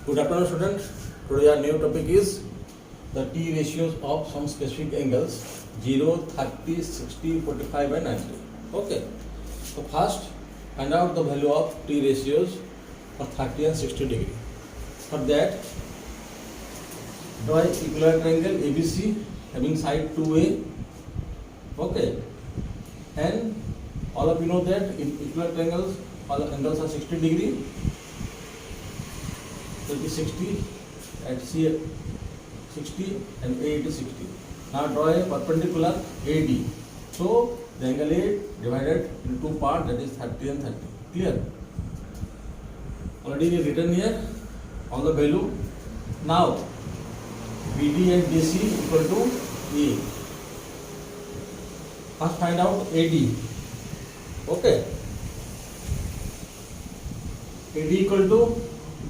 Good afternoon, students. Today our new topic is the T ratios of some specific angles 0, 30, 60, 45 and 90. Okay. So first find out the value of T ratios for 30 and 60 degree. For that, draw an equilateral triangle ABC having side 2A. Okay. And all of you know that in equilateral triangles all angles are 60 degree. So it is 60 at C 60 and A it is 60. Now draw a perpendicular AD. So the angle A divided into two parts, that is 30 and 30. Clear? Already written here all the value. Now BD and DC equal to A. First find out AD. Okay. AD equal to,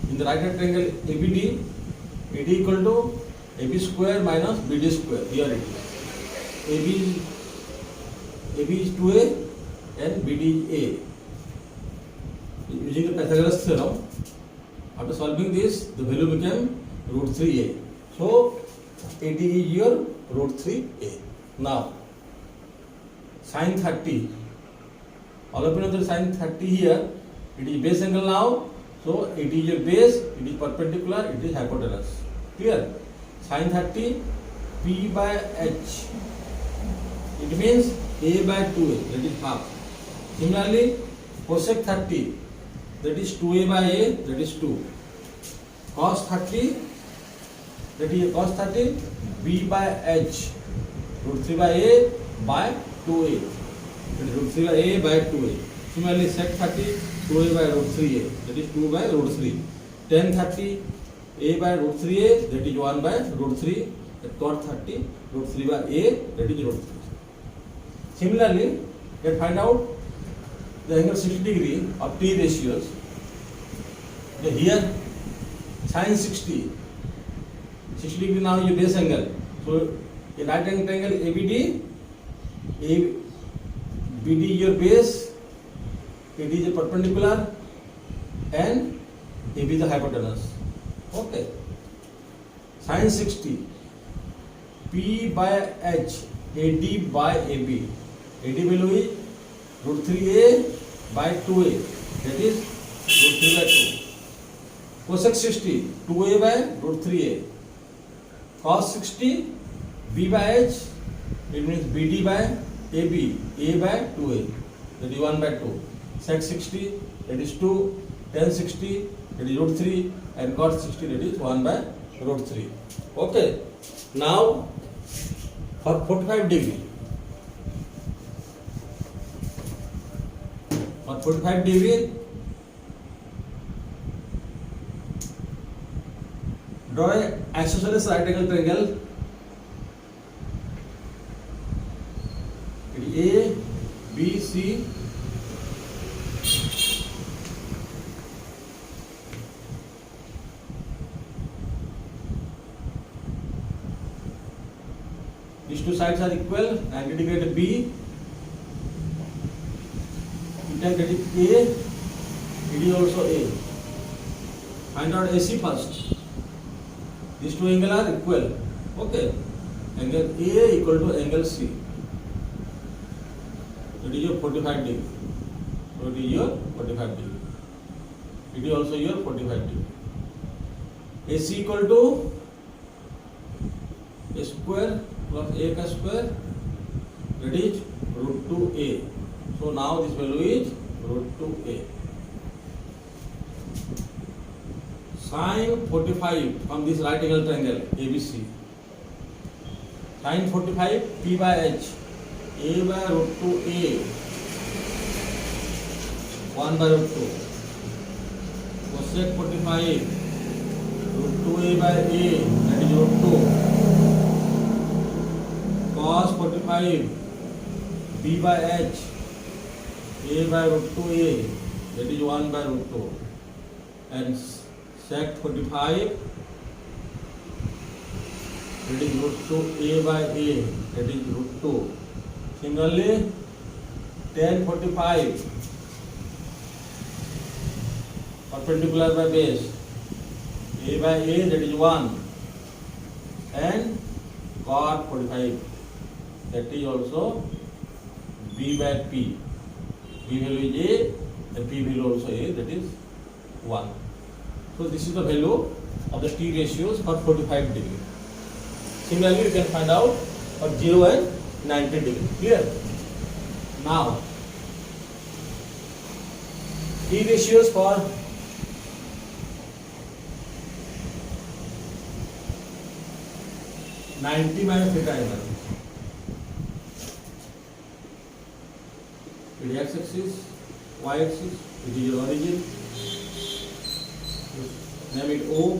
in the right hand triangle ABD, AD equal to AB square minus BD square. Here it is. AB is 2A and BD is A. Using the Pythagoras theorem, after solving this, the value became root 3A. So AD is your root 3A. Now sin 30. All of you know the sin 30 here. It is base angle now. So it is a base, it is perpendicular, it is hypotenuse. Clear? Sin 30 P by H. It means A by 2A, that is half. Similarly, cosec 30, that is 2A by A, that is 2. Cos 30, that is cos 30 B by H, root 3 by A by 2A. That is root 3 by A by 2A. Similarly, sec 30 2A by root 3A, that is 2 by root 3. Tan 30 A by root 3A, that is 1 by root 3. Cot 30 root 3 by A, that is root 3. Similarly, let's find out the angle 60 degree of T ratios. Here sin 60 degree now is base angle. So a right angle triangle ABD, BD is your base, AD is a perpendicular and AB is the hypotenuse. Okay. Sin 60 P by H, AD by AB. AD value is root 3A by 2A, that is root 3 by 2. Cosec 60 2A by root 3A. Cos 60 B by H, it means BD by AB, A by 2A, that is 1 by 2. Sec 60, that is 2. Tan 60, that is root 3. And cot 60, that is 1 by root 3. Okay. Now for 45 degree. For 45 degree, draw an isosceles right angle triangle. A, B, C. These two sides are equal. 90 degree at B. Theta at A. It is also A. Find out AC first. These two angles are equal. Okay. Angle A equal to angle C. It is your 45 degree. So it is your 45 degree. It is also your 45 degree. AC equal to A square plus A ka square, that is root 2A. So now this value is root 2A. Sin 45 from this right angle triangle ABC. Sin 45 P by H, A by root 2A, 1 by root 2. Cosec 45 root 2A by A, that is root 2. Cos 45 B by H, A by root 2A, that is 1 by root 2. And sec 45, that is root 2A by A, that is root 2. Similarly, tan 45 perpendicular by base, A by A, that is 1, and cot 45, that is also B by P. B value is A and P value also A, that is 1. So this is the value of the T ratios for 45 degree. Similarly, you can find out for 0 and 90 degree. Clear? Now, T ratios for 90 minus theta angle. It is x-axis, y-axis, it is your origin. Name it O.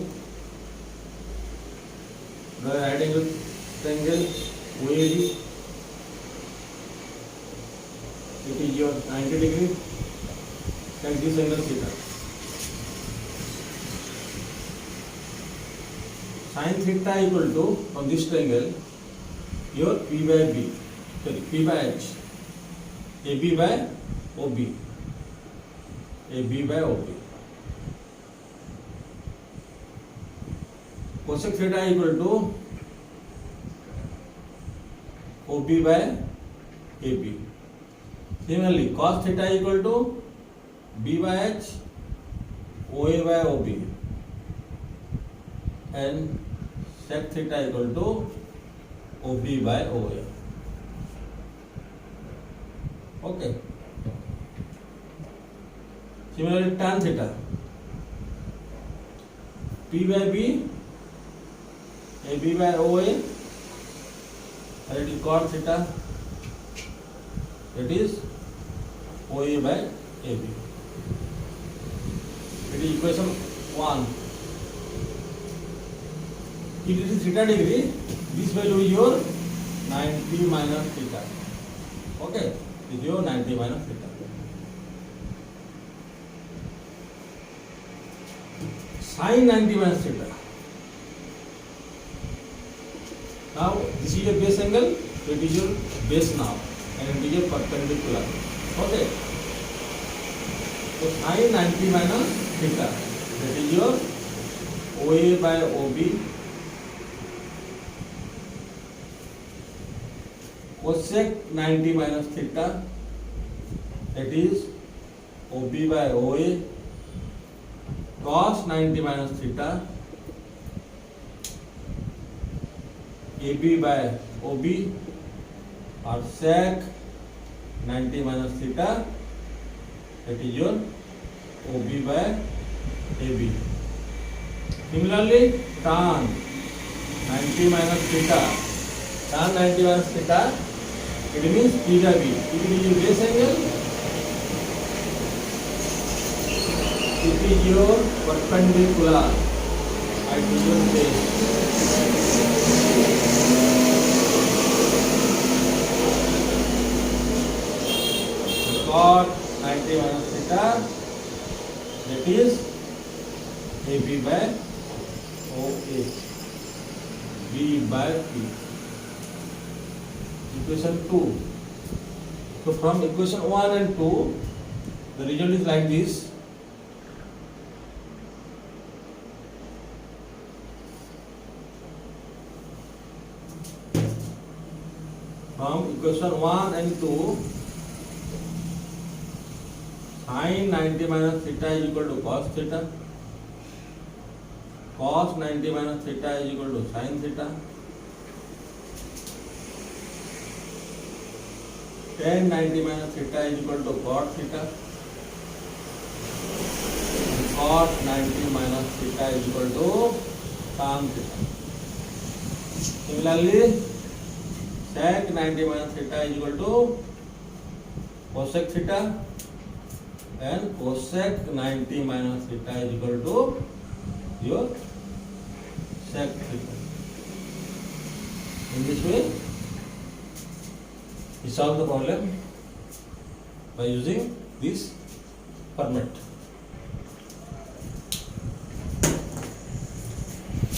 The right angle triangle OAB. It is your 90 degree. And this angle theta. Sin theta equal to, from this triangle, your P by B, sorry, P by H, AB by OB, AB by OB. Cosec theta equal to OB by AB. Similarly, cos theta equal to B by H, OA by OB, and sec theta equal to OB by OA. Okay. Similarly, tan theta, P by B, AB by OA, and it is cot theta, that is OA by AB. It is equation 1. If it is theta degree, this value is your 90 minus theta. Okay, this is your 90 minus theta. Sin 90 minus theta. Now this is your base angle, so it is your base now, and it is your perpendicular. Okay. So sin 90 minus theta, that is your OA by OB. Cosec 90 minus theta, that is OB by OA. Cos 90 minus theta, AB by OB, or sec 90 minus theta, that is your OB by AB. Similarly, tan 90 minus theta, tan 90 minus theta, it means P by B. It is your base angle, it is your perpendicular, it is your base. Cot 90 minus theta, that is AB by OA, B by P. Equation 2. So from equation 1 and 2, the result is like this. From equation 1 and 2, sin 90 minus theta is equal to cos theta, cos 90 minus theta is equal to sin theta, tan 90 minus theta is equal to cot theta, and cot 90 minus theta is equal to tan theta. Similarly, sec 90 minus theta is equal to cosec theta, and cosec 90 minus theta is equal to your sec theta. In this way, we solve the problem by using this format.